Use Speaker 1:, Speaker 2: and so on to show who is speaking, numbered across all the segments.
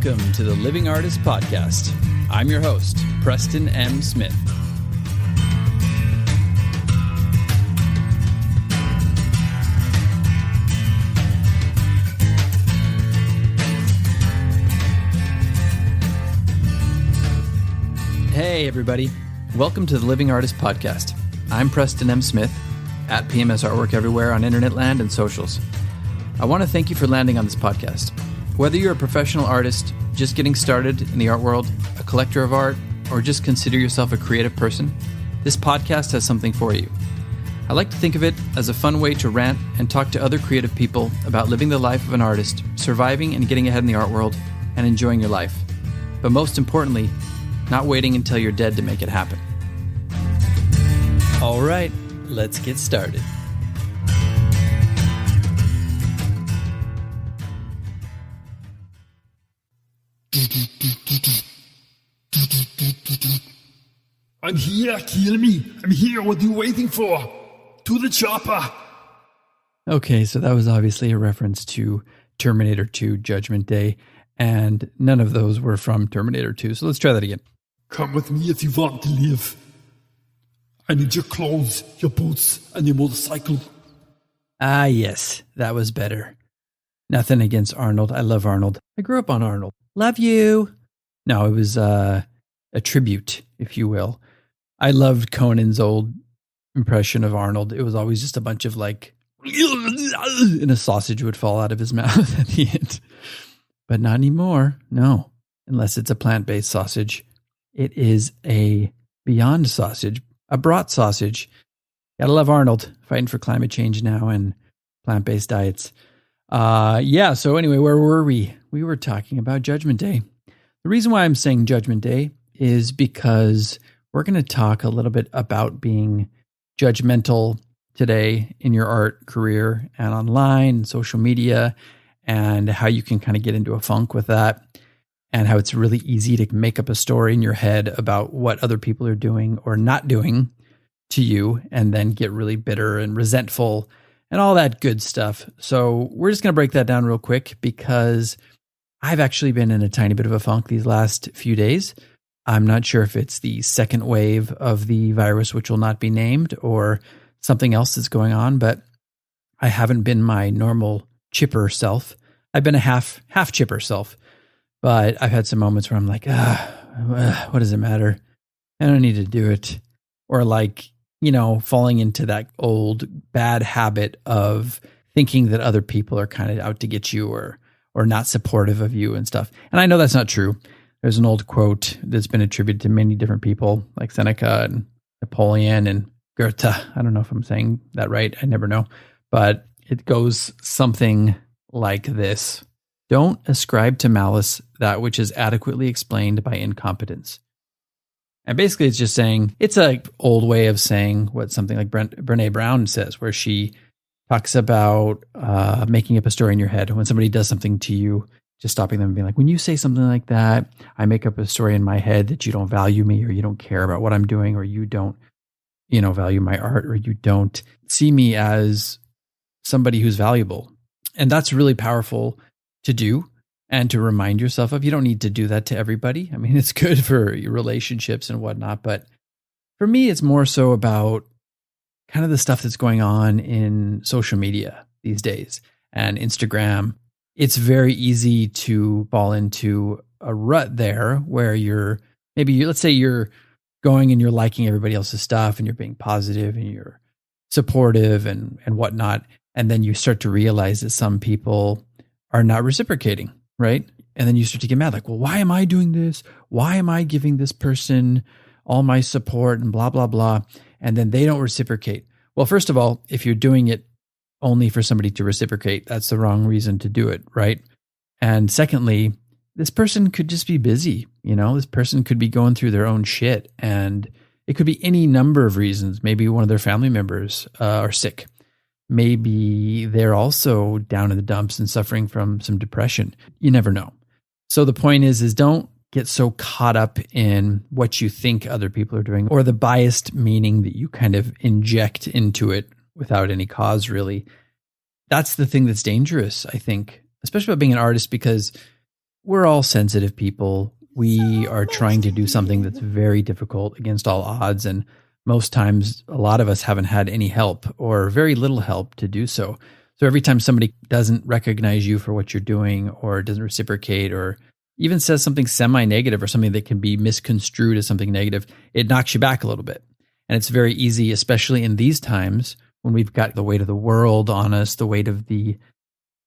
Speaker 1: Welcome to the Living Artist Podcast. I'm your host, Preston M. Smith. Hey, everybody. Welcome to the Living Artist Podcast. I'm Preston M. Smith, at PMS Artwork everywhere on internet land and socials. I want to thank you for landing on this podcast. Whether you're a professional artist, just getting started in the art world, a collector of art, or just consider yourself a creative person, this podcast has something for you. I like to think of it as a fun way to rant and talk to other creative people about living the life of an artist, surviving and getting ahead in the art world, and enjoying your life. But most importantly, not waiting until you're dead to make it happen. All right, let's get started.
Speaker 2: I'm here, kill me. I'm here, what are you waiting for? To the chopper.
Speaker 1: Okay, so that was obviously a reference to Terminator 2 Judgment Day, and none of those were from Terminator 2, so let's try that again.
Speaker 2: Come with me if you want to live. I need your clothes, your boots, and your motorcycle.
Speaker 1: Ah, yes, that was better. Nothing against Arnold. I love Arnold. I grew up on Arnold. Love you. No, it was a tribute, if you will. I loved Conan's old impression of Arnold. It was always just a bunch of like, and a sausage would fall out of his mouth at the end. But not anymore. No, unless it's a plant-based sausage. It is a Beyond sausage, a brat sausage. Gotta love Arnold, fighting for climate change now and plant-based diets. So anyway, where were we? We were talking about Judgment Day. The reason why I'm saying Judgment Day is because we're going to talk a little bit about being judgmental today in your art career and online and social media, and how you can kind of get into a funk with that, and how it's really easy to make up a story in your head about what other people are doing or not doing to you, and then get really bitter and resentful and all that good stuff. So we're just going to break that down real quick because I've actually been in a tiny bit of a funk these last few days. I'm not sure if it's the second wave of the virus, which will not be named, or something else that's going on, but I haven't been my normal chipper self. I've been a half chipper self, but I've had some moments where I'm like, what does it matter? I don't need to do it. Or like, falling into that old bad habit of thinking that other people are kind of out to get you or not supportive of you and stuff. And I know that's not true. There's an old quote that's been attributed to many different people like Seneca and Napoleon and Goethe. I don't know if I'm saying that right. I never know. But it goes something like this. Don't ascribe to malice that which is adequately explained by incompetence. And basically it's just saying, it's an old way of saying what something like Brené Brown says, where she talks about making up a story in your head. When somebody does something to you, just stopping them and being like, when you say something like that, I make up a story in my head that you don't value me, or you don't care about what I'm doing, or you don't, value my art, or you don't see me as somebody who's valuable. And that's really powerful to do and to remind yourself of. You don't need to do that to everybody. I mean, it's good for your relationships and whatnot, but for me, it's more so about kind of the stuff that's going on in social media these days and Instagram. It's very easy to fall into a rut there where let's say you're going and you're liking everybody else's stuff and you're being positive and you're supportive and whatnot. And then you start to realize that some people are not reciprocating, right? And then you start to get mad, like, well, why am I doing this? Why am I giving this person all my support and blah, blah, blah? And then they don't reciprocate. Well, first of all, if you're doing it only for somebody to reciprocate, that's the wrong reason to do it, right? And secondly, this person could just be busy. This person could be going through their own shit, and it could be any number of reasons. Maybe one of their family members are sick. Maybe they're also down in the dumps and suffering from some depression. You never know. So the point is don't get so caught up in what you think other people are doing, or the biased meaning that you kind of inject into it without any cause, really. That's the thing that's dangerous, I think, especially about being an artist, because we're all sensitive people. We are trying to do something that's very difficult against all odds. And most times, a lot of us haven't had any help or very little help to do so. So every time somebody doesn't recognize you for what you're doing or doesn't reciprocate or even says something semi-negative or something that can be misconstrued as something negative, it knocks you back a little bit. And it's very easy, especially in these times when we've got the weight of the world on us, the weight of the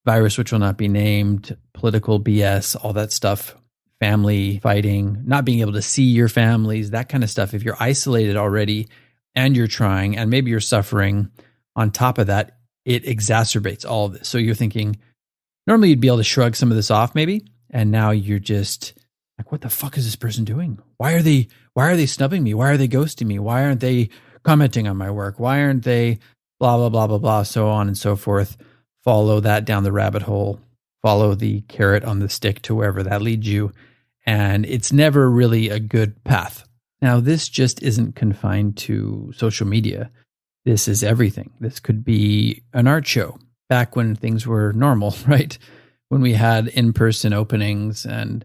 Speaker 1: virus, which will not be named, political BS, all that stuff, family fighting, not being able to see your families, that kind of stuff. If you're isolated already and you're trying, and maybe you're suffering on top of that, it exacerbates all of this. So you're thinking, normally you'd be able to shrug some of this off maybe, and now you're just like, what the fuck is this person doing? Why are they snubbing me? Why are they ghosting me? Why aren't they commenting on my work? Why aren't they blah, blah, blah, blah, blah, so on and so forth. Follow that down the rabbit hole, follow the carrot on the stick to wherever that leads you. And it's never really a good path. Now, this just isn't confined to social media. This is everything. This could be an art show back when things were normal, right? When we had in-person openings and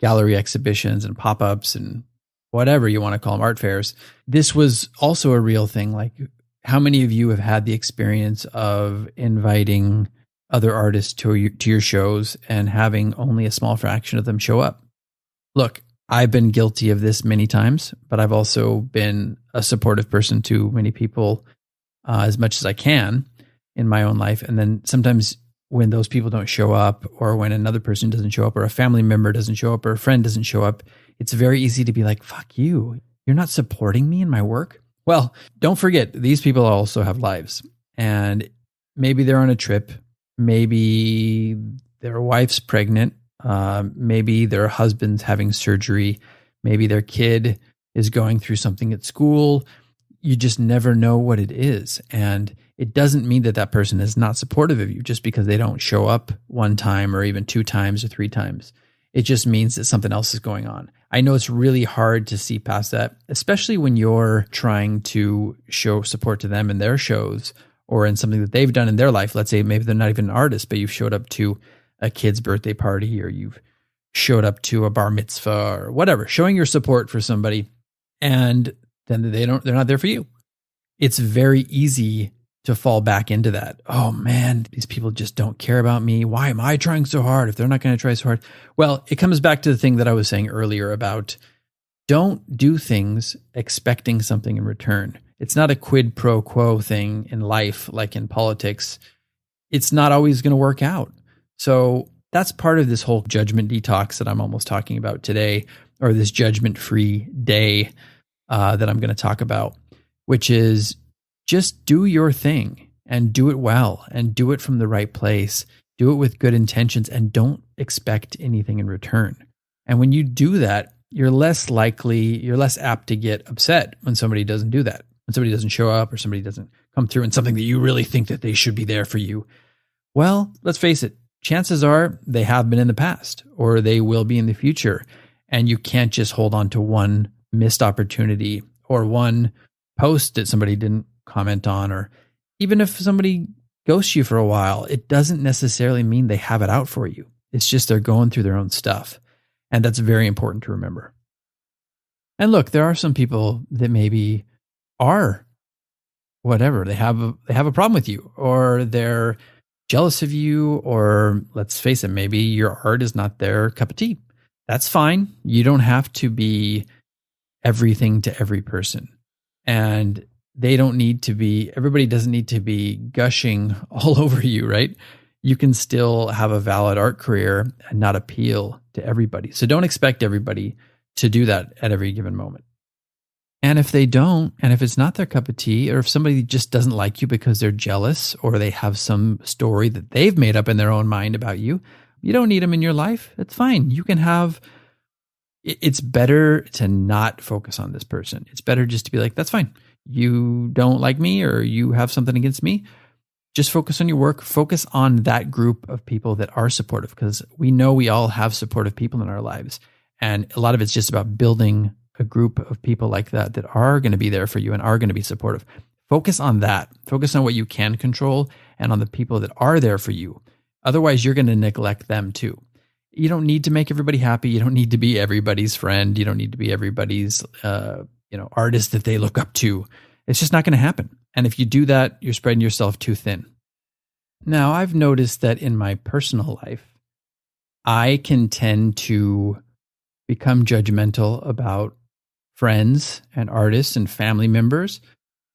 Speaker 1: gallery exhibitions and pop-ups and whatever you want to call them, art fairs. This was also a real thing. Like, how many of you have had the experience of inviting other artists to your shows and having only a small fraction of them show up? Look, I've been guilty of this many times, but I've also been a supportive person to many people as much as I can in my own life. And then sometimes when those people don't show up, or when another person doesn't show up, or a family member doesn't show up, or a friend doesn't show up, it's very easy to be like, fuck you. You're not supporting me in my work. Well, don't forget, these people also have lives, and maybe they're on a trip. Maybe their wife's pregnant. Maybe their husband's having surgery. Maybe their kid is going through something at school. You just never know what it is. And it doesn't mean that that person is not supportive of you just because they don't show up one time or even 2 times or 3 times. It just means that something else is going on. I know it's really hard to see past that, especially when you're trying to show support to them in their shows or in something that they've done in their life. Let's say maybe they're not even an artist, but you've showed up to a kid's birthday party, or you've showed up to a bar mitzvah or whatever, showing your support for somebody, and then they're not there for you. It's very easy to fall back into that. Oh man, these people just don't care about me. Why am I trying so hard if they're not going to try so hard? Well, it comes back to the thing that I was saying earlier about don't do things expecting something in return. It's not a quid pro quo thing in life, like in politics. It's not always going to work out. So that's part of this whole judgment detox that I'm almost talking about today, or this judgment-free day that I'm going to talk about, which is just do your thing and do it well and do it from the right place. Do it with good intentions and don't expect anything in return. And when you do that, you're less apt to get upset when somebody doesn't do that. When somebody doesn't show up or somebody doesn't come through in something that you really think that they should be there for you. Well, let's face it, chances are they have been in the past or they will be in the future. And you can't just hold on to one missed opportunity or one post that somebody didn't comment on, or even if somebody ghosts you for a while, it doesn't necessarily mean they have it out for you. It's just they're going through their own stuff. And that's very important to remember. And look, there are some people that maybe are whatever. They have a problem with you, or they're jealous of you, or let's face it, maybe your art is not their cup of tea. That's fine. You don't have to be everything to every person. And everybody doesn't need to be gushing all over you, right? You can still have a valid art career and not appeal to everybody. So don't expect everybody to do that at every given moment. And if they don't, and if it's not their cup of tea, or if somebody just doesn't like you because they're jealous or they have some story that they've made up in their own mind about you, you don't need them in your life. It's fine. It's better to not focus on this person. It's better just to be like, that's fine. You don't like me or you have something against me. Just focus on your work. Focus on that group of people that are supportive, because we know we all have supportive people in our lives. And a lot of it's just about building a group of people like that are going to be there for you and are going to be supportive. Focus on that. Focus on what you can control and on the people that are there for you. Otherwise, you're going to neglect them too. You don't need to make everybody happy. You don't need to be everybody's friend. You don't need to be everybody's, artist that they look up to. It's just not going to happen. And if you do that, you're spreading yourself too thin. Now, I've noticed that in my personal life, I can tend to become judgmental about friends and artists and family members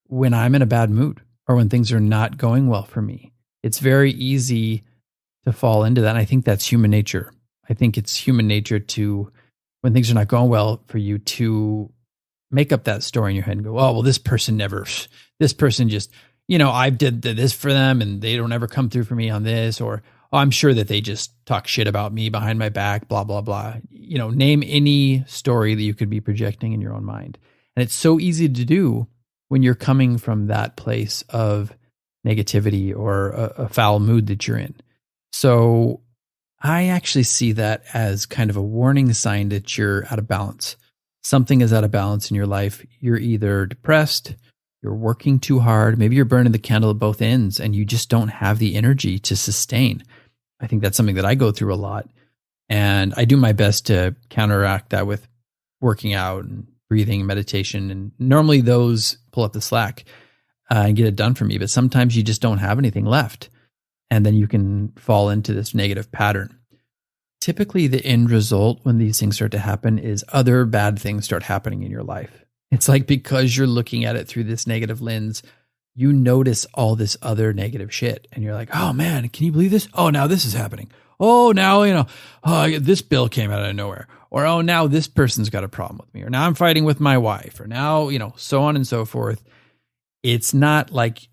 Speaker 1: when I'm in a bad mood or when things are not going well for me. It's very easy to fall into that. And I think that's human nature. I think it's human nature to, when things are not going well for you, to make up that story in your head and go, oh, well, this person just, I did this for them and they don't ever come through for me on this, or, oh, I'm sure that they just talk shit about me behind my back, blah, blah, blah. Name any story that you could be projecting in your own mind. And it's so easy to do when you're coming from that place of negativity or a foul mood that you're in. So I actually see that as kind of a warning sign that you're out of balance. Something is out of balance in your life. You're either depressed, you're working too hard, maybe you're burning the candle at both ends and you just don't have the energy to sustain. I think that's something that I go through a lot. And I do my best to counteract that with working out and breathing and meditation. And normally those pull up the slack and get it done for me. But sometimes you just don't have anything left. And then you can fall into this negative pattern. Typically, the end result when these things start to happen is other bad things start happening in your life. It's like because you're looking at it through this negative lens, you notice all this other negative shit. And you're like, oh man, can you believe this? Oh, now this is happening. Oh, now, this bill came out of nowhere. Or, oh, now this person's got a problem with me. Or now I'm fighting with my wife. Or now, so on and so forth. It's not like,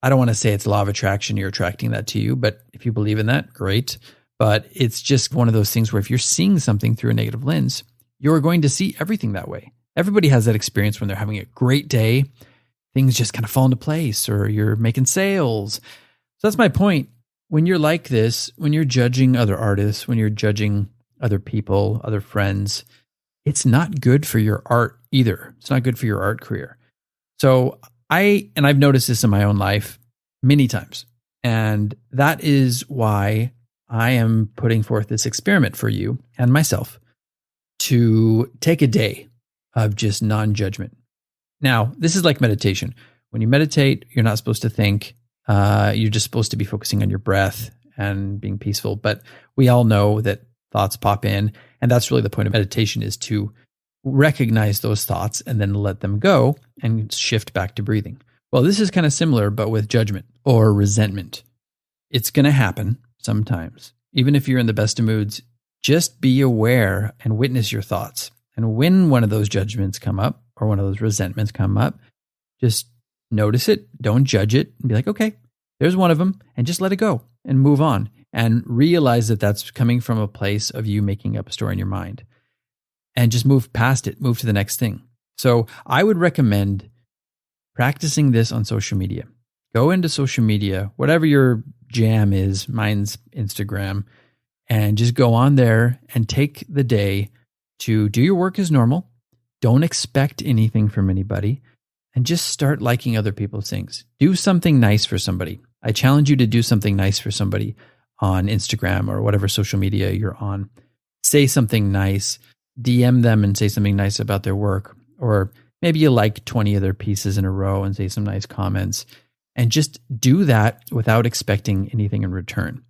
Speaker 1: I don't want to say it's law of attraction, you're attracting that to you. But if you believe in that, great. But it's just one of those things where if you're seeing something through a negative lens, you're going to see everything that way. Everybody has that experience when they're having a great day. Things just kind of fall into place, or you're making sales. So that's my point. When you're like this, when you're judging other artists, when you're judging other people, other friends, it's not good for your art either. It's not good for your art career. So I've noticed this in my own life many times. And that is why I am putting forth this experiment for you and myself to take a day of just non-judgment. Now, this is like meditation. When you meditate, you're not supposed to think. You're just supposed to be focusing on your breath and being peaceful. But we all know that thoughts pop in. And that's really the point of meditation, is to recognize those thoughts and then let them go and shift back to breathing. Well, this is kind of similar, but with judgment or resentment. It's going to happen sometimes. Even if you're in the best of moods, just be aware and witness your thoughts. And when one of those judgments come up or one of those resentments come up, just notice it, don't judge it, and be like, okay, there's one of them, and just let it go and move on and realize that that's coming from a place of you making up a story in your mind, and just move past it, move to the next thing. So I would recommend practicing this on social media. Go into social media, whatever your jam is, mine's Instagram, and just go on there and take the day to do your work as normal. Don't expect anything from anybody, and just start liking other people's things. Do something nice for somebody. I challenge you to do something nice for somebody on Instagram or whatever social media you're on. Say something nice, DM them and say something nice about their work. Or maybe you like 20 of their pieces in a row and say some nice comments. And just do that without expecting anything in return.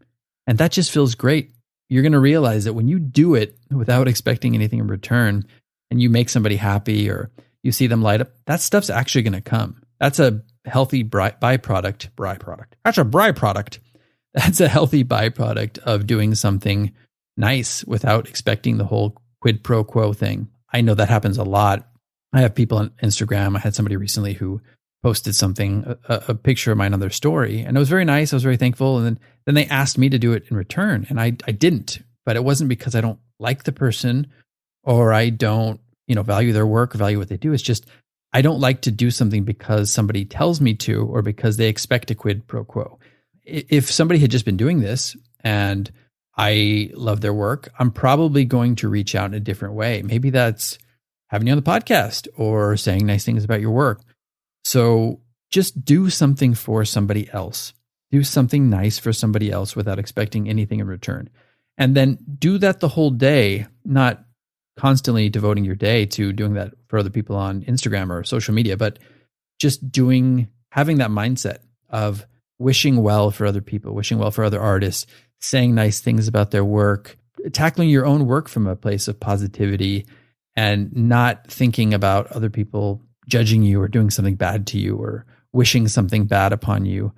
Speaker 1: And that just feels great. You're going to realize that when you do it without expecting anything in return, and you make somebody happy or you see them light up, that stuff's actually going to come. That's a healthy byproduct. That's a byproduct. That's a healthy byproduct of doing something nice without expecting the whole quid pro quo thing. I know that happens a lot. I have people on Instagram. I had somebody recently who posted something, a picture of mine on their story, and it was very nice. I was very thankful. And then they asked me to do it in return, and I didn't. But it wasn't because I don't like the person or I don't, value their work or value what they do. It's just I don't like to do something because somebody tells me to or because they expect a quid pro quo. If somebody had just been doing this and I love their work, I'm probably going to reach out in a different way. Maybe that's having you on the podcast or saying nice things about your work. So just do something for somebody else. Do something nice for somebody else without expecting anything in return. And then do that the whole day, not constantly devoting your day to doing that for other people on Instagram or social media, but just having that mindset of wishing well for other people, wishing well for other artists, saying nice things about their work, tackling your own work from a place of positivity, and not thinking about other people judging you or doing something bad to you or wishing something bad upon you.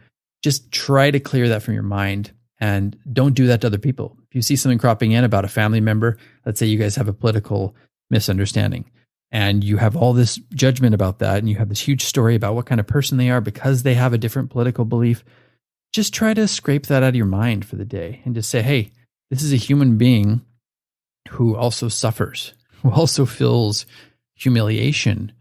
Speaker 1: Just try to clear that from your mind and don't do that to other people. If you see something cropping in about a family member, let's say you guys have a political misunderstanding and you have all this judgment about that and you have this huge story about what kind of person they are because they have a different political belief, just try to scrape that out of your mind for the day and just say, hey, this is a human being who also suffers, who also feels humiliation,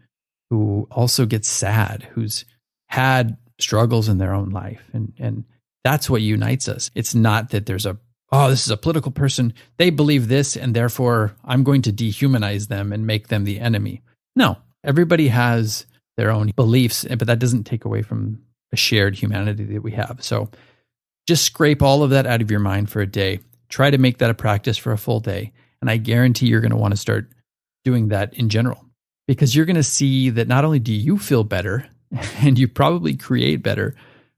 Speaker 1: who also gets sad, who's had struggles in their own life. And that's what unites us. It's not that there's this is a political person, they believe this, and therefore I'm going to dehumanize them and make them the enemy. No, everybody has their own beliefs, but that doesn't take away from a shared humanity that we have. So just scrape all of that out of your mind for a day. Try to make that a practice for a full day. And I guarantee you're going to want to start doing that in general, because you're going to see that not only do you feel better and you probably create better,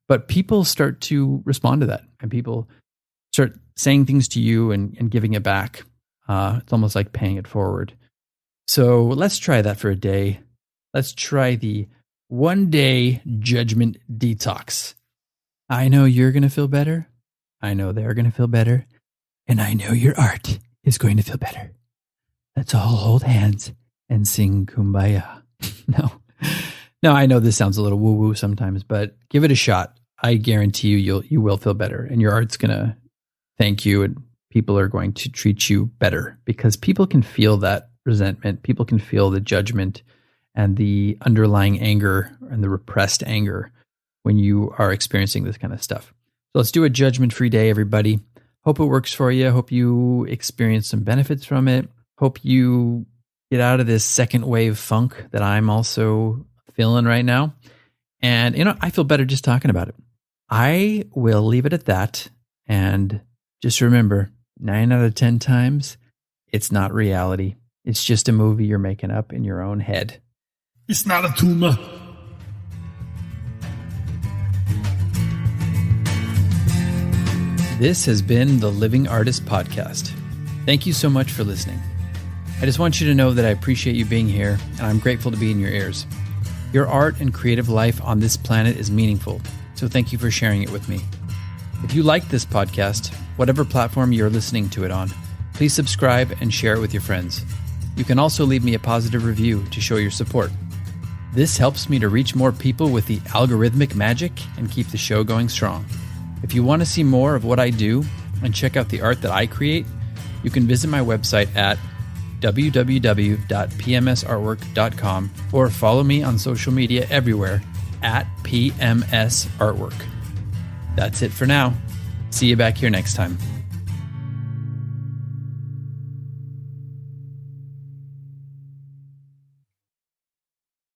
Speaker 1: but people start to respond to that and people start saying things to you and giving it back. It's almost like paying it forward. So let's try that for a day. Let's try the 1-day judgment detox. I know you're going to feel better. I know they're going to feel better. And I know your art is going to feel better. Let's all hold hands and sing Kumbaya. No, I know this sounds a little woo-woo sometimes, but give it a shot. I guarantee you will feel better and your art's going to thank you and people are going to treat you better because people can feel that resentment. People can feel the judgment and the underlying anger and the repressed anger when you are experiencing this kind of stuff. So let's do a judgment-free day, everybody. Hope it works for you. Hope you experience some benefits from it. Hope you get out of this second wave funk that I'm also feeling right now. And, I feel better just talking about it. I will leave it at that. And just remember, 9 out of 10 times, it's not reality. It's just a movie you're making up in your own head.
Speaker 2: It's not a tumor.
Speaker 1: This has been the Living Artist Podcast. Thank you so much for listening. I just want you to know that I appreciate you being here, and I'm grateful to be in your ears. Your art and creative life on this planet is meaningful, so thank you for sharing it with me. If you like this podcast, whatever platform you're listening to it on, please subscribe and share it with your friends. You can also leave me a positive review to show your support. This helps me to reach more people with the algorithmic magic and keep the show going strong. If you want to see more of what I do and check out the art that I create, you can visit my website at www.pmsartwork.com or follow me on social media everywhere at PMS Artwork. That's it for now. See you back here next time.